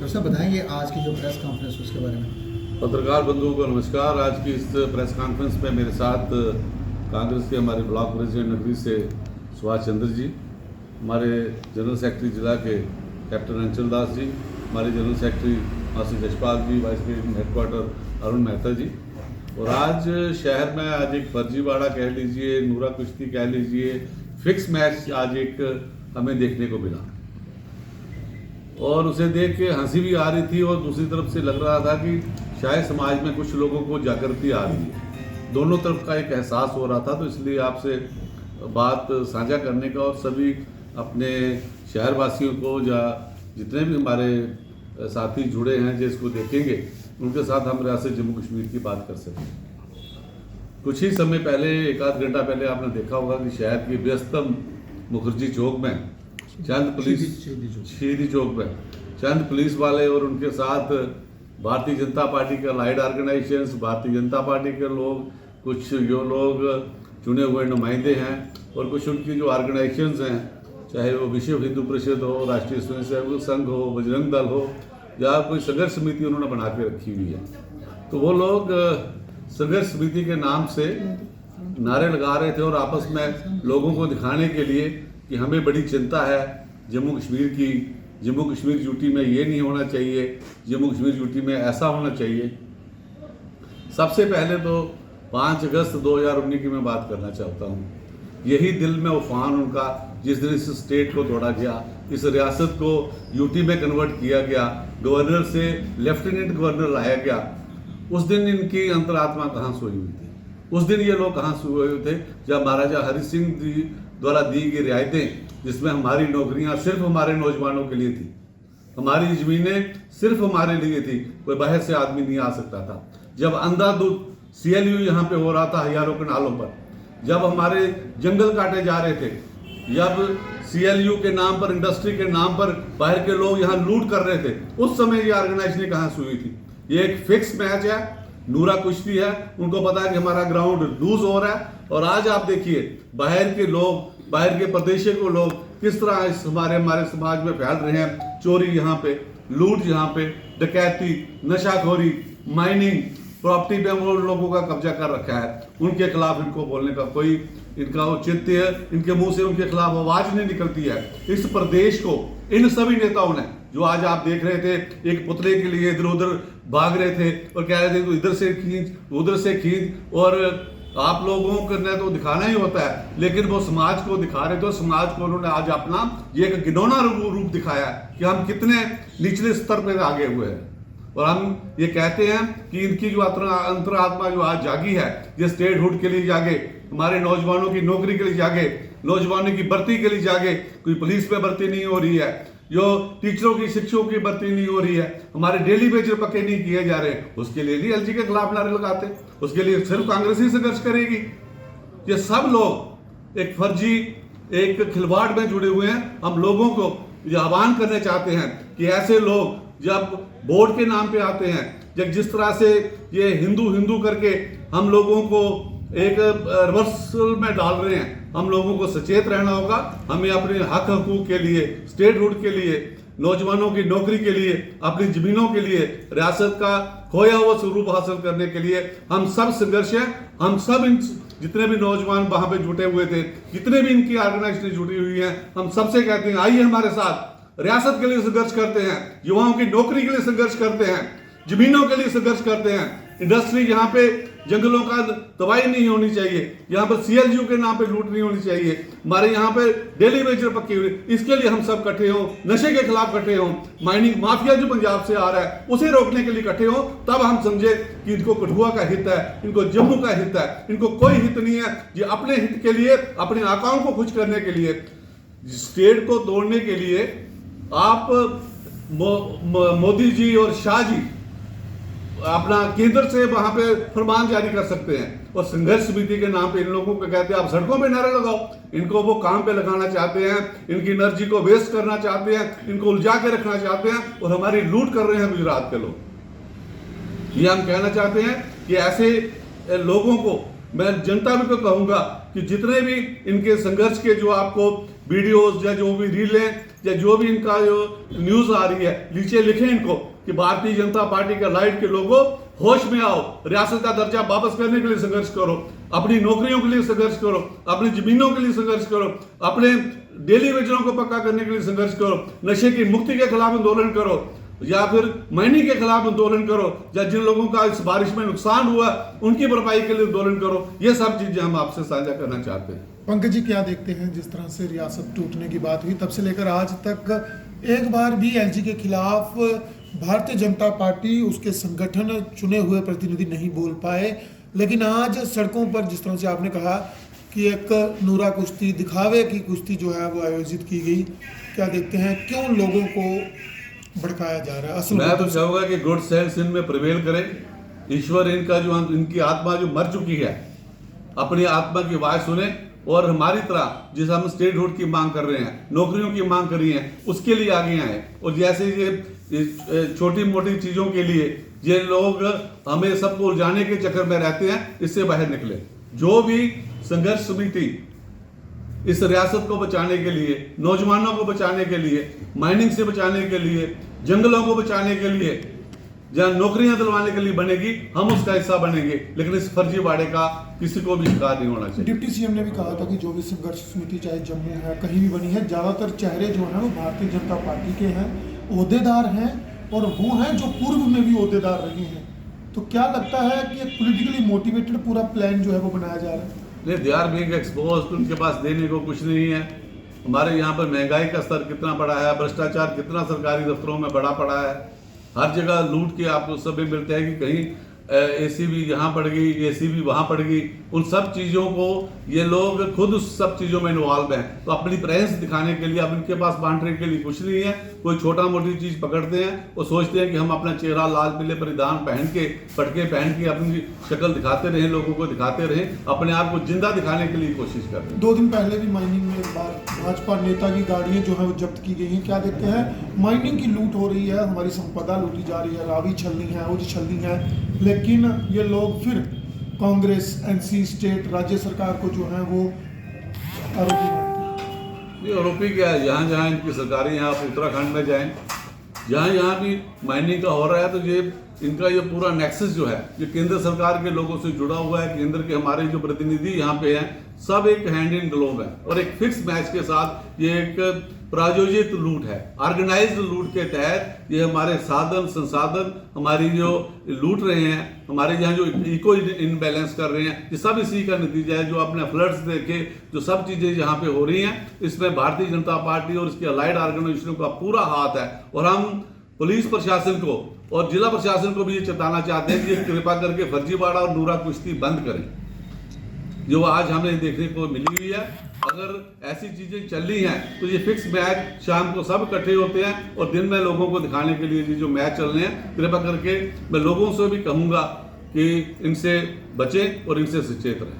Doctor साहब बताएंगे आज की जो प्रेस कॉन्फ्रेंस उसके बारे में। पत्रकार बंधुओं को नमस्कार। आज की इस प्रेस कॉन्फ्रेंस में मेरे साथ कांग्रेस के हमारे ब्लॉक प्रेसिडेंट नगरी से सुभाष चंद्र जी, हमारे जनरल सेक्रेटरी जिला के कैप्टन अंचल दास जी, हमारे general secretary Masi Jaspal ji, vice president headquarter Arun Mehta ji. और आज शहर में आज एक फर्जीवाड़ा कह लीजिए, नूरा कुश्ती कह लीजिए, फिक्स मैच आज एक हमें देखने को मिला और उसे देख के हंसी भी आ रही थी और दूसरी तरफ से लग रहा था कि शायद समाज में कुछ लोगों को जागृति आ रही है। दोनों तरफ का एक एहसास हो रहा था, तो इसलिए आपसे बात साझा करने का और सभी अपने शहरवासियों को या जितने भी हमारे साथी जुड़े हैं जो इसको देखेंगे उनके साथ हम रियासत जम्मू कश्मीर की बात कर सकें। कुछ ही समय पहले, एक आध घंटा पहले आपने देखा होगा कि शहर के व्यस्तम मुखर्जी चौक में चंद पुलिस शहीदी चौक में चंद पुलिस वाले और उनके साथ भारतीय जनता पार्टी के लाइड ऑर्गेनाइजेशंस, भारतीय जनता पार्टी के लोग, कुछ जो लोग चुने हुए नुमाइंदे हैं और कुछ उनकी जो ऑर्गेनाइजेशंस हैं, चाहे वो विश्व हिंदू परिषद हो, राष्ट्रीय स्वयंसेवक संघ हो, बजरंग दल हो या कोई संघर्ष समिति उन्होंने बना के रखी हुई है, तो वो लोग संघर्ष समिति के नाम से नारे लगा रहे थे और आपस में लोगों को दिखाने के लिए कि हमें बड़ी चिंता है जम्मू कश्मीर की, जम्मू कश्मीर यूटी में ये नहीं होना चाहिए, जम्मू कश्मीर यूटी में ऐसा होना चाहिए। सबसे पहले तो 5 अगस्त 2019 की मैं बात करना चाहता हूँ। यही दिल में उफान उनका, जिस दिन इस स्टेट को तोड़ा गया, इस रियासत को यूटी में कन्वर्ट किया गया, गवर्नर से लेफ्टिनेंट गवर्नर लाया गया, उस दिन इनकी अंतरात्मा कहाँ सोई हुई थी? उस दिन ये लोग कहाँ सोए हुए थे जब महाराजा हरि सिंह जी द्वारा दी गई रियायतें, जिसमें हमारी नौकरियां सिर्फ हमारे नौजवानों के लिए थी, हमारी जमीनें सिर्फ हमारे लिए थी, कोई बाहर से आदमी नहीं आ सकता था। जब अंधाधुंध CLU यहाँ पे हो रहा था हजारों के नालों पर, जब हमारे जंगल काटे जा रहे थे, जब CLU के नाम पर, इंडस्ट्री के नाम पर बाहर के लोग यहाँ लूट कर रहे थे, उस समय ये ऑर्गेनाइजेशन कहाँ सुई थी? ये एक फिक्स मैच है, नूरा कुश्ती है, उनको पता है कि हमारा ग्राउंड लूज हो रहा है। और आज आप देखिए बाहर के लोग, बाहर के प्रदेशों को लोग किस तरह इस हमारे समाज में फैल रहे हैं। चोरी यहाँ पे, लूट यहाँ पे, डकैती, नशाखोरी, माइनिंग, प्रॉपर्टी पे वो लोगों का कब्जा कर रखा है। उनके खिलाफ इनको बोलने का कोई इनका औचित्य, इनके मुंह से उनके खिलाफ आवाज नहीं निकलती है। इस प्रदेश को इन सभी नेताओं ने, जो आज आप देख रहे थे एक पुतले के लिए इधर उधर भाग रहे थे और कह रहे थे तो इधर से खींच, उधर से खींच, और आप लोगों को ने तो दिखाना ही होता है, लेकिन वो समाज को दिखा रहे थे। समाज को उन्होंने आज अपना ये एक घिनौना रूप दिखाया कि हम कितने निचले स्तर पर आगे हुए हैं। और हम ये कहते हैं कि इनकी जो अंतरात्मा जो आज जागी है, ये स्टेटहुड के लिए जागे, हमारे नौजवानों की नौकरी के लिए जागे, नौजवानों की भर्ती के लिए जागे। कोई पुलिस में भर्ती नहीं हो रही है, जो टीचरों की, शिक्षकों की भर्ती नहीं हो रही है, हमारे डेली वेजर पक्के नहीं किए जा रहे, उसके लिए नहीं LG के खिलाफ नारे लगाते, उसके लिए सिर्फ कांग्रेस ही संघर्ष करेगी। ये सब लोग एक फर्जी, एक खिलवाड़ में जुड़े हुए हैं। हम लोगों को ये आह्वान करना चाहते हैं कि ऐसे लोग जब वोट के नाम पे आते हैं, जब जिस तरह से ये हिंदू हिंदू करके हम लोगों को एक रिवर्सल में डाल रहे हैं, हम लोगों को सचेत रहना होगा। हमें अपने हक हकूक के लिए, स्टेटहुड के लिए, नौजवानों की नौकरी के लिए, अपनी जमीनों के लिए, रियासत का खोया हुआ स्वरूप हासिल करने के लिए हम सब संघर्ष हैं। हम सब इन जितने भी नौजवान वहां पे जुटे हुए थे, जितने भी इनकी ऑर्गेनाइजेशन जुड़ी हुई हैं, हम सबसे कहते हैं आइए हमारे साथ, रियासत के लिए संघर्ष करते हैं, युवाओं की नौकरी के लिए संघर्ष करते हैं, जमीनों के लिए संघर्ष करते हैं। इंडस्ट्री यहाँ पे जंगलों का तबाही नहीं होनी चाहिए, यहाँ पर CLU के नाम पे लूट नहीं होनी चाहिए, हमारे यहाँ पे डेली वेजर पक्की हुई, इसके लिए हम सब इकट्ठे हों, नशे के खिलाफ इकट्ठे हों, माइनिंग माफिया जो पंजाब से आ रहा है उसे रोकने के लिए इकट्ठे हों। तब हम समझे कि इनको कठुआ का हित है, इनको जम्मू का हित है, इनको कोई हित नहीं है। ये अपने हित के लिए, अपने आकाओं को खुश करने के लिए, स्टेट को तोड़ने के लिए आप मोदी जी और शाह जी अपना केंद्र से वहां पे फरमान जारी कर सकते हैं, और संघर्ष समिति के नाम पे इन लोगों को कहते हैं आप सड़कों पे नारे लगाओ। इनको वो काम पे लगाना चाहते हैं, इनकी एनर्जी को वेस्ट करना चाहते हैं, इनको उलझा के रखना चाहते हैं, और हमारी लूट कर रहे हैं गुजरात के लोग। ये हम कहना चाहते हैं कि ऐसे लोगों को मैं जनता भी को कहूंगा कि जितने भी इनके संघर्ष के जो आपको वीडियोस या जो भी रीलें या जो भी इनका जो न्यूज आ रही है नीचे लिखें इनको कि भारतीय जनता पार्टी के लाइट के लोगों होश में आओ, रियासत का दर्जा वापस करने के लिए संघर्ष करो, अपनी नौकरियों के लिए संघर्ष करो, अपनी जमीनों के लिए संघर्ष करो, अपने डेली वेतनों को पक्का करने के लिए संघर्ष करो, नशे की मुक्ति के खिलाफ आंदोलन करो, या फिर माइनिंग के खिलाफ आंदोलन करो, या जिन लोगों का इस बारिश में नुकसान हुआ उनकी भरपाई के लिए आंदोलन करो। ये सब चीजें हम आपसे साझा करना चाहते हैं। पंकज जी, क्या देखते हैं जिस तरह से रियासत टूटने की बात हुई तब से लेकर आज तक एक बार भी एलजी के खिलाफ भारतीय जनता पार्टी उसके संगठन चुने हुए प्रतिनिधि नहीं बोल पाए, लेकिन आज सड़कों पर जिस तरह से आपने कहा कि एक नूरा कुश्ती, दिखावे की कुश्ती जो है वो आयोजित की गई, क्या देखते हैं क्यों लोगों को भड़काया जा रहा है? असल मैं तो चाहूंगा कि गुड सेंस इनमें प्रिवेल करे। ईश्वर इनका जो इनकी आत्मा जो मर चुकी है अपनी आत्मा की आवाज सुने और हमारी तरह जिस हम स्टेटहुड की मांग कर रहे हैं, नौकरियों की मांग कर रही हैं, उसके लिए आगे आए। और जैसे ये छोटी मोटी चीजों के लिए ये लोग हमें सबको उलझाने के चक्कर में रहते हैं, इससे बाहर निकले। जो भी संघर्ष समिति इस रियासत को बचाने के लिए, नौजवानों को बचाने के लिए, माइनिंग से बचाने के लिए, जंगलों को बचाने के लिए, जहां नौकरियां दिलवाने के लिए बनेगी, हम उसका हिस्सा बनेंगे। लेकिन इस फर्जीवाड़े का किसी को भी शिकार नहीं होना चाहिए। डिप्टी सीएम ने भी कहा था कि जो भी संघर्ष समिति चाहे जम्मू है कहीं भी बनी है, ज्यादातर चेहरे जो है वो भारतीय जनता पार्टी के हैं, ओहदेदार हैं, और वो हैं जो पूर्व में भी ओहदेदार रहे हैं। तो क्या लगता है कि एक पॉलिटिकली मोटिवेटेड पूरा प्लान जो है वो बनाया जा रहा है? नहीं, दे आर बीइंग एक्सपोज्ड, उनके पास देने को कुछ नहीं है। हमारे यहाँ पर महंगाई का स्तर कितना बढ़ा है, भ्रष्टाचार कितना सरकारी दफ्तरों में बढ़ा पड़ा है, हर जगह लूट के आपको सभी मिलते हैं कि कहीं एसी भी यहाँ पड़ गई, एसी भी वहाँ पड़ गई। उन सब चीज़ों को ये लोग खुद उस सब चीज़ों में इन्वॉल्व हैं, तो अपनी प्रेजेंस दिखाने के लिए अब इनके पास बांटने के लिए कुछ नहीं है। कोई छोटा मोटी चीज़ पकड़ते हैं और सोचते हैं कि हम अपना चेहरा लाल पीले परिधान पहन के, पटके पहन के अपनी शक्ल दिखाते रहें, लोगों को दिखाते रहें, अपने आप को जिंदा दिखाने के लिए कोशिश करते हैं। 2 दिन पहले भी माइनिंग में एक बार भाजपा नेता की गाड़ियां जो है वो जब्त की गई हैं। क्या देखते हैं, माइनिंग की लूट हो रही है, हमारी संपदा लूटी जा रही है, रावी छलनी है, उज छलनी है, लेकिन ये लोग फिर कांग्रेस, एनसी, स्टेट, राज्य सरकार को जो है वो आरोपी मानते हैं। ये आरोपी क्या है, जहाँ जहाँ इनकी सरकारें, यहाँ आप उत्तराखंड में जाएं, जहाँ भी माइनिंग का हो रहा है, तो ये इनका ये पूरा नेक्सस जो है ये केंद्र सरकार के लोगों से जुड़ा हुआ है। केंद्र के हमारे जो प्रतिनिधि यहाँ पे हैं सब एक हैंड इन ग्लोव है, और एक फिक्स मैच के साथ ये एक प्रायोजित लूट है, ऑर्गेनाइज्ड लूट के तहत ये हमारे साधन संसाधन हमारी जो लूट रहे हैं, हमारे यहाँ जो इको इनबैलेंस कर रहे हैं, ये सब इसी का नतीजा है। जो अपने फ्लड्स देखे जो सब चीजें यहाँ पे हो रही हैं, इसमें भारतीय जनता पार्टी और इसके अलाइड ऑर्गेनाइजेशनों का पूरा हाथ है। और हम पुलिस प्रशासन को और जिला प्रशासन को भी ये चेताना चाहते हैं कि ये कृपा करके फर्जीवाड़ा और नूरा कुश्ती बंद करें, जो आज हमें देखने को मिली हुई है। अगर ऐसी चीजें चल रही हैं तो ये फिक्स मैच शाम को सब इकट्ठे होते हैं और दिन में लोगों को दिखाने के लिए ये जो मैच चल रहे हैं, कृपा करके मैं लोगों से भी कहूंगा कि इनसे बचें और इनसे सचेत रहें।